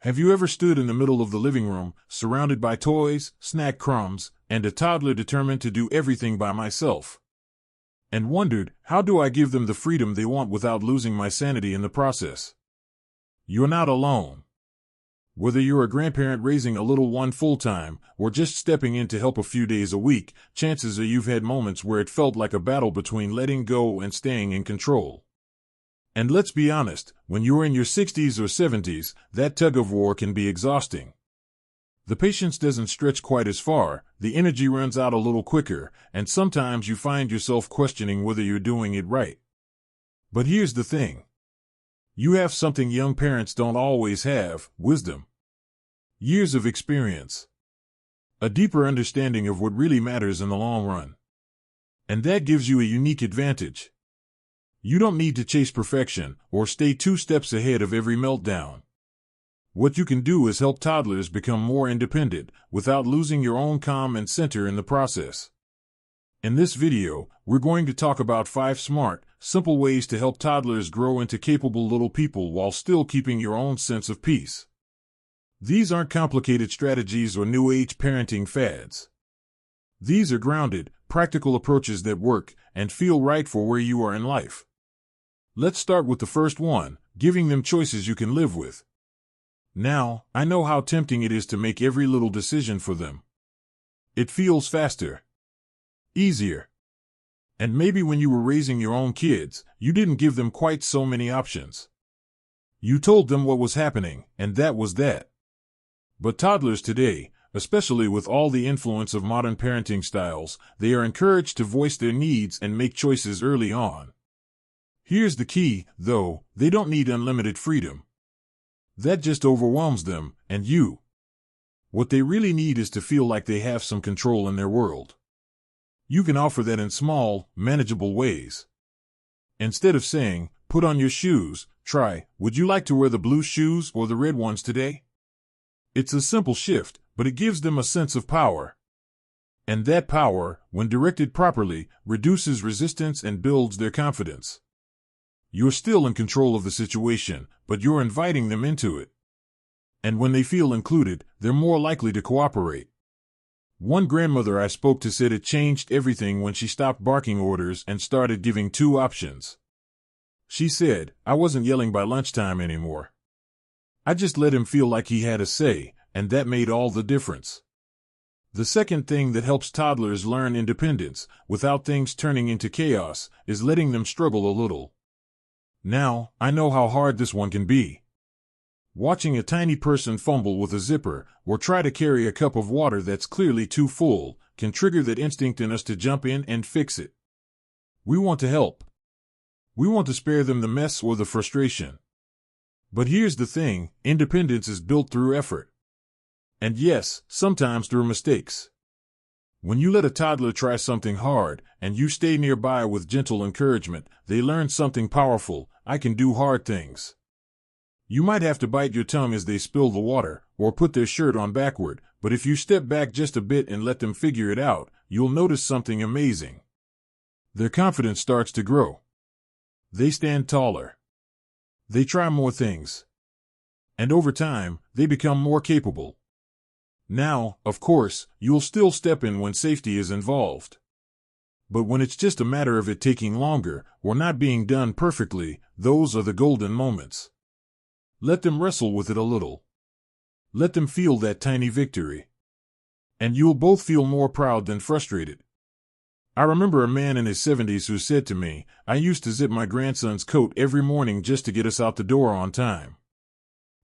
Have you ever stood in the middle of the living room, surrounded by toys, snack crumbs, and a toddler determined to do everything by myself, and wondered, how do I give them the freedom they want without losing my sanity in the process? You're not alone. Whether you're a grandparent raising a little one full-time, or just stepping in to help a few days a week, chances are you've had moments where it felt like a battle between letting go and staying in control. And let's be honest, when you're in your 60s or 70s, that tug-of-war can be exhausting. The patience doesn't stretch quite as far, the energy runs out a little quicker, and sometimes you find yourself questioning whether you're doing it right. But here's the thing. You have something young parents don't always have: wisdom. Years of experience. A deeper understanding of what really matters in the long run. And that gives you a unique advantage. You don't need to chase perfection or stay 2 steps ahead of every meltdown. What you can do is help toddlers become more independent without losing your own calm and center in the process. In this video, we're going to talk about 5 smart, simple ways to help toddlers grow into capable little people while still keeping your own sense of peace. These aren't complicated strategies or new age parenting fads. These are grounded, practical approaches that work and feel right for where you are in life. Let's start with the first one, giving them choices you can live with. Now, I know how tempting it is to make every little decision for them. It feels faster, easier. And maybe when you were raising your own kids, you didn't give them quite so many options. You told them what was happening, and that was that. But toddlers today, especially with all the influence of modern parenting styles, they are encouraged to voice their needs and make choices early on. Here's the key, though: they don't need unlimited freedom. That just overwhelms them, and you. What they really need is to feel like they have some control in their world. You can offer that in small, manageable ways. Instead of saying, "Put on your shoes," try, "Would you like to wear the blue shoes or the red ones today?" It's a simple shift, but it gives them a sense of power. And that power, when directed properly, reduces resistance and builds their confidence. You're still in control of the situation, but you're inviting them into it. And when they feel included, they're more likely to cooperate. One grandmother I spoke to said it changed everything when she stopped barking orders and started giving 2 options. She said, "I wasn't yelling by lunchtime anymore. I just let him feel like he had a say, and that made all the difference." The second thing that helps toddlers learn independence, without things turning into chaos, is letting them struggle a little. Now, I know how hard this one can be. Watching a tiny person fumble with a zipper, or try to carry a cup of water that's clearly too full, can trigger that instinct in us to jump in and fix it. We want to help. We want to spare them the mess or the frustration. But here's the thing: independence is built through effort. And yes, sometimes through mistakes. When you let a toddler try something hard, and you stay nearby with gentle encouragement, they learn something powerful: I can do hard things. You might have to bite your tongue as they spill the water, or put their shirt on backward, but if you step back just a bit and let them figure it out, you'll notice something amazing. Their confidence starts to grow. They stand taller. They try more things. And over time, they become more capable. Now, of course, you'll still step in when safety is involved. But when it's just a matter of it taking longer, or not being done perfectly, those are the golden moments. Let them wrestle with it a little. Let them feel that tiny victory. And you'll both feel more proud than frustrated. I remember a man in his 70s who said to me, "I used to zip my grandson's coat every morning just to get us out the door on time.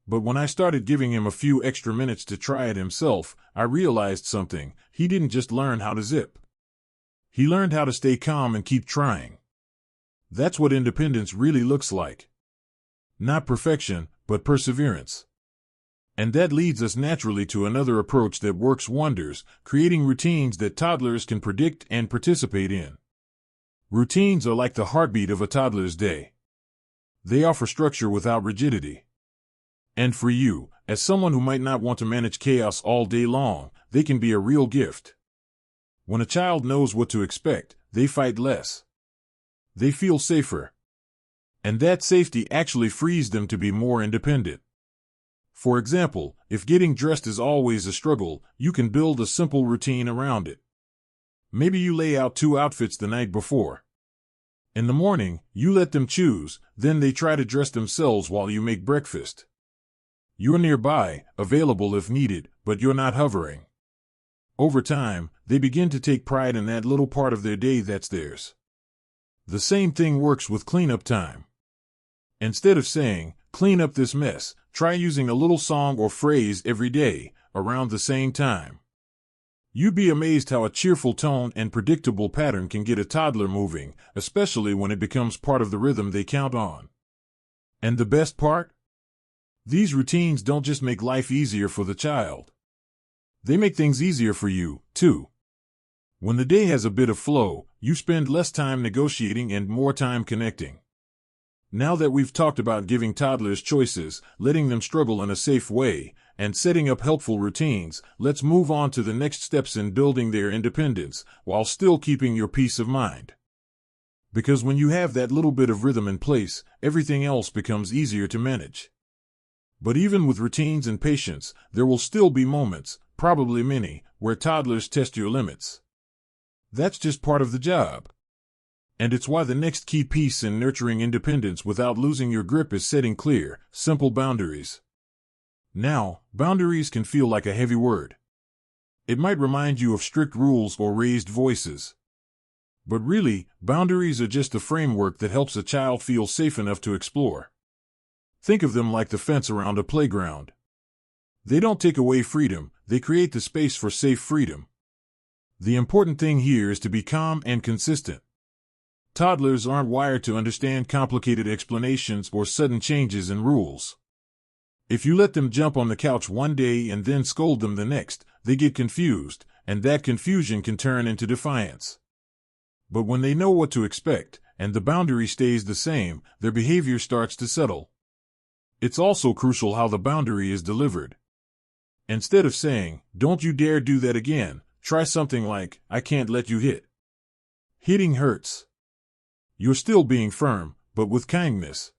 But when I started giving him a few extra minutes to try it himself, I realized something: he didn't just learn how to zip. He learned how to stay calm and keep trying." That's what independence really looks like. Not perfection, but perseverance. And that leads us naturally to another approach that works wonders: creating routines that toddlers can predict and participate in. Routines are like the heartbeat of a toddler's day. They offer structure without rigidity. And for you, as someone who might not want to manage chaos all day long, they can be a real gift. When a child knows what to expect, they fight less. They feel safer. And that safety actually frees them to be more independent. For example, if getting dressed is always a struggle, you can build a simple routine around it. Maybe you lay out 2 outfits the night before. In the morning, you let them choose, then they try to dress themselves while you make breakfast. You're nearby, available if needed, but you're not hovering. Over time, they begin to take pride in that little part of their day that's theirs. The same thing works with cleanup time. Instead of saying, "Clean up this mess," try using a little song or phrase every day, around the same time. You'd be amazed how a cheerful tone and predictable pattern can get a toddler moving, especially when it becomes part of the rhythm they count on. And the best part? These routines don't just make life easier for the child. They make things easier for you, too. When the day has a bit of flow, you spend less time negotiating and more time connecting. Now that we've talked about giving toddlers choices, letting them struggle in a safe way, and setting up helpful routines, let's move on to the next steps in building their independence, while still keeping your peace of mind. Because when you have that little bit of rhythm in place, everything else becomes easier to manage. But even with routines and patience, there will still be moments, probably many, where toddlers test your limits. That's just part of the job. And it's why the next key piece in nurturing independence without losing your grip is setting clear, simple boundaries. Now, boundaries can feel like a heavy word. It might remind you of strict rules or raised voices. But really, boundaries are just a framework that helps a child feel safe enough to explore. Think of them like the fence around a playground. They don't take away freedom, they create the space for safe freedom. The important thing here is to be calm and consistent. Toddlers aren't wired to understand complicated explanations or sudden changes in rules. If you let them jump on the couch one day and then scold them the next, they get confused, and that confusion can turn into defiance. But when they know what to expect, and the boundary stays the same, their behavior starts to settle. It's also crucial how the boundary is delivered. Instead of saying, "Don't you dare do that again," try something like, "I can't let you hit." Hitting hurts. You're still being firm, but with kindness.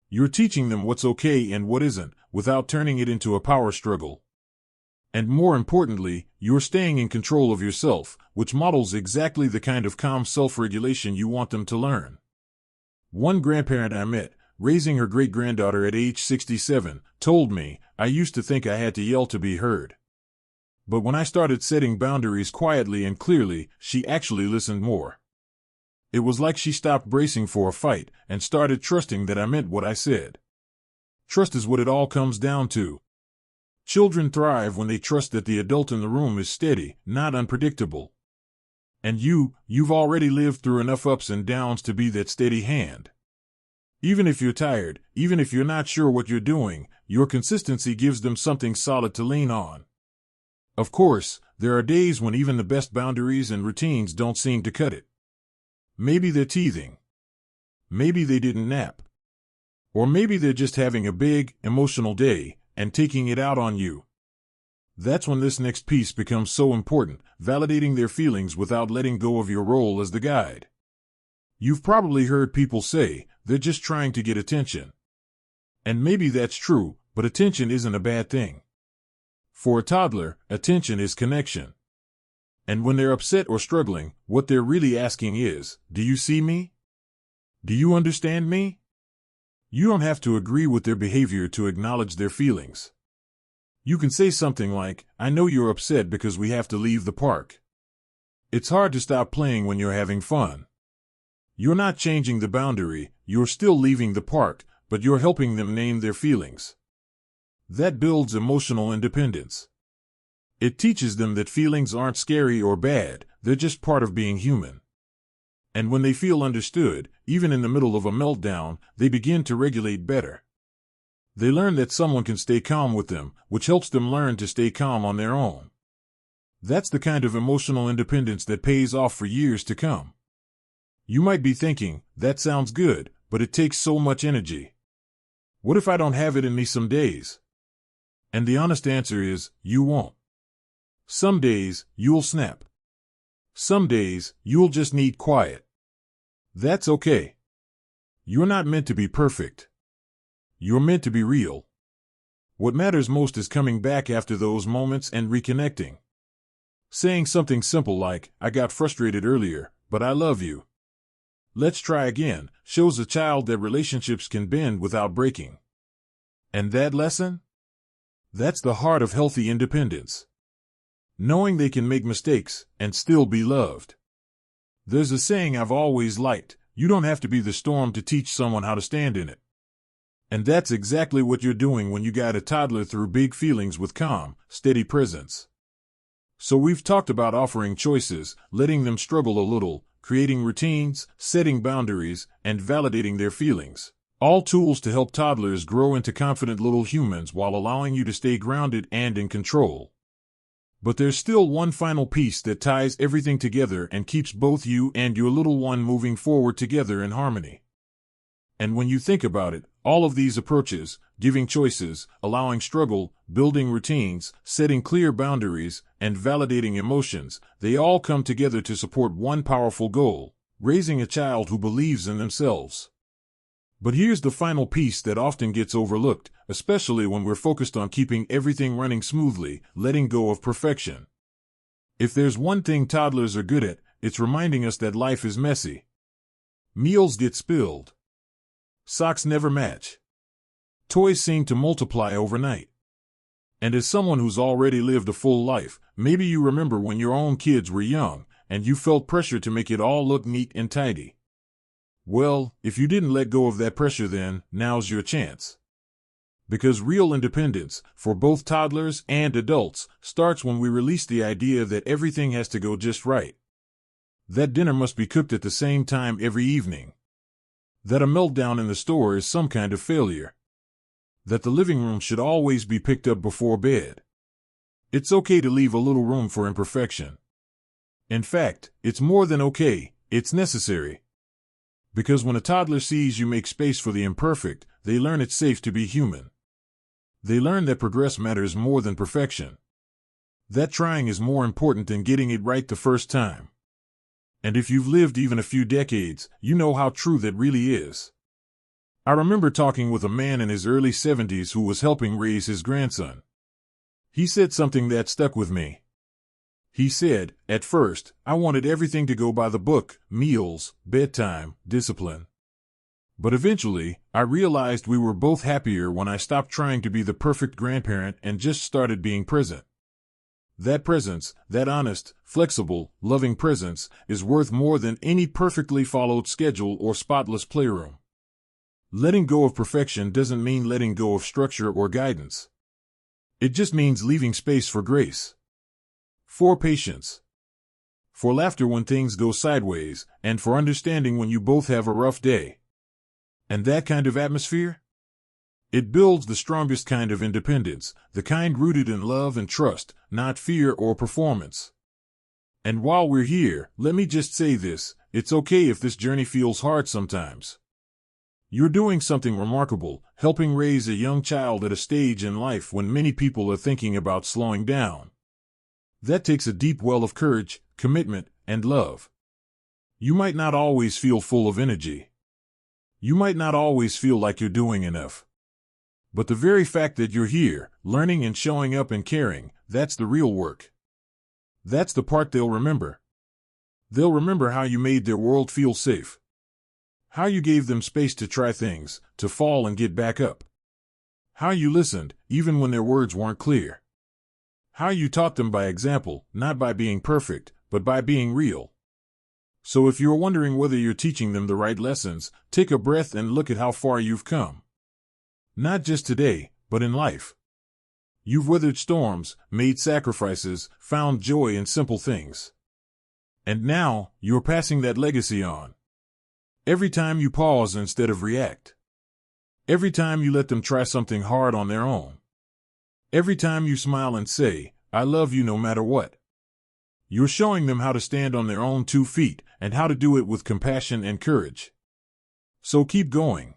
You're teaching them what's okay and what isn't, without turning it into a power struggle. And more importantly, you're staying in control of yourself, which models exactly the kind of calm self-regulation you want them to learn. One grandparent I met, raising her great-granddaughter at age 67, told me, "I used to think I had to yell to be heard. But when I started setting boundaries quietly and clearly, she actually listened more. It was like she stopped bracing for a fight and started trusting that I meant what I said." Trust is what it all comes down to. Children thrive when they trust that the adult in the room is steady, not unpredictable. And you've already lived through enough ups and downs to be that steady hand. Even if you're tired, even if you're not sure what you're doing, your consistency gives them something solid to lean on. Of course, there are days when even the best boundaries and routines don't seem to cut it. Maybe they're teething. Maybe they didn't nap. Or maybe they're just having a big, emotional day and taking it out on you. That's when this next piece becomes so important, validating their feelings without letting go of your role as the guide. You've probably heard people say, "They're just trying to get attention." And maybe that's true, but attention isn't a bad thing. For a toddler, attention is connection. And when they're upset or struggling, what they're really asking is, "Do you see me? Do you understand me?" You don't have to agree with their behavior to acknowledge their feelings. You can say something like, "I know you're upset because we have to leave the park. It's hard to stop playing when you're having fun." You're not changing the boundary, you're still leaving the park, but you're helping them name their feelings. That builds emotional independence. It teaches them that feelings aren't scary or bad, they're just part of being human. And when they feel understood, even in the middle of a meltdown, they begin to regulate better. They learn that someone can stay calm with them, which helps them learn to stay calm on their own. That's the kind of emotional independence that pays off for years to come. You might be thinking, "That sounds good, but it takes so much energy. What if I don't have it in me some days?" And the honest answer is, you won't. Some days, you'll snap. Some days, you'll just need quiet. That's okay. You're not meant to be perfect. You're meant to be real. What matters most is coming back after those moments and reconnecting. Saying something simple like, I got frustrated earlier, but I love you. Let's try again, shows a child that relationships can bend without breaking. And that lesson? That's the heart of healthy independence. Knowing they can make mistakes and still be loved. There's a saying I've always liked, you don't have to be the storm to teach someone how to stand in it. And that's exactly what you're doing when you guide a toddler through big feelings with calm, steady presence. So we've talked about offering choices, letting them struggle a little, creating routines, setting boundaries, and validating their feelings. All tools to help toddlers grow into confident little humans while allowing you to stay grounded and in control. But there's still one final piece that ties everything together and keeps both you and your little one moving forward together in harmony. And when you think about it, all of these approaches, giving choices, allowing struggle, building routines, setting clear boundaries, and validating emotions, they all come together to support one powerful goal, raising a child who believes in themselves. But here's the final piece that often gets overlooked, especially when we're focused on keeping everything running smoothly, letting go of perfection. If there's one thing toddlers are good at, it's reminding us that life is messy. Meals get spilled. Socks never match. Toys seem to multiply overnight. And as someone who's already lived a full life, maybe you remember when your own kids were young, and you felt pressure to make it all look neat and tidy. Well, if you didn't let go of that pressure then, now's your chance. Because real independence, for both toddlers and adults, starts when we release the idea that everything has to go just right. That dinner must be cooked at the same time every evening. That a meltdown in the store is some kind of failure. That the living room should always be picked up before bed. It's okay to leave a little room for imperfection. In fact, it's more than okay, it's necessary. Because when a toddler sees you make space for the imperfect, they learn it's safe to be human. They learn that progress matters more than perfection. That trying is more important than getting it right the first time. And if you've lived even a few decades, you know how true that really is. I remember talking with a man in his early 70s who was helping raise his grandson. He said something that stuck with me. He said, at first, I wanted everything to go by the book, meals, bedtime, discipline. But eventually, I realized we were both happier when I stopped trying to be the perfect grandparent and just started being present. That presence, that honest, flexible, loving presence, is worth more than any perfectly followed schedule or spotless playroom. Letting go of perfection doesn't mean letting go of structure or guidance. It just means leaving space for grace. For patience. For laughter when things go sideways, and for understanding when you both have a rough day. And that kind of atmosphere? It builds the strongest kind of independence, the kind rooted in love and trust, not fear or performance. And while we're here, let me just say this, it's okay if this journey feels hard sometimes. You're doing something remarkable, helping raise a young child at a stage in life when many people are thinking about slowing down. That takes a deep well of courage, commitment, and love. You might not always feel full of energy. You might not always feel like you're doing enough. But the very fact that you're here, learning and showing up and caring, that's the real work. That's the part they'll remember. They'll remember how you made their world feel safe. How you gave them space to try things, to fall and get back up. How you listened, even when their words weren't clear. How you taught them by example, not by being perfect, but by being real. So if you're wondering whether you're teaching them the right lessons, take a breath and look at how far you've come. Not just today, but in life. You've weathered storms, made sacrifices, found joy in simple things. And now, you're passing that legacy on. Every time you pause instead of react. Every time you let them try something hard on their own. Every time you smile and say, I love you no matter what. You're showing them how to stand on their own 2 feet, and how to do it with compassion and courage. So keep going.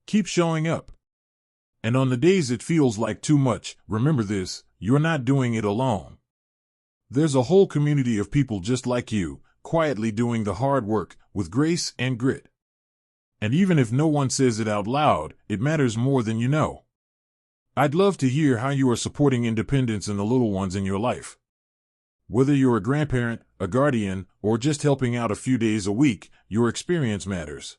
Keep showing up. And on the days it feels like too much, remember this, you're not doing it alone. There's a whole community of people just like you, quietly doing the hard work, with grace and grit. And even if no one says it out loud, it matters more than you know. I'd love to hear how you are supporting independence in the little ones in your life. Whether you're a grandparent, a guardian, or just helping out a few days a week, your experience matters.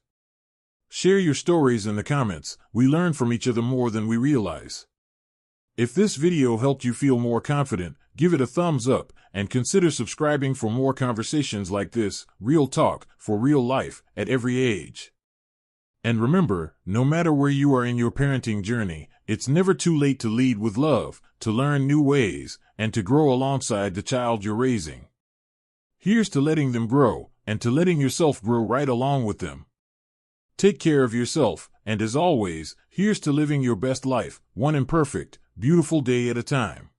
Share your stories in the comments. We learn from each other more than we realize. If this video helped you feel more confident, give it a thumbs up, and consider subscribing for more conversations like this, real talk, for real life, at every age. And remember, no matter where you are in your parenting journey, it's never too late to lead with love, to learn new ways, and to grow alongside the child you're raising. Here's to letting them grow, and to letting yourself grow right along with them. Take care of yourself, and as always, here's to living your best life, one imperfect, beautiful day at a time.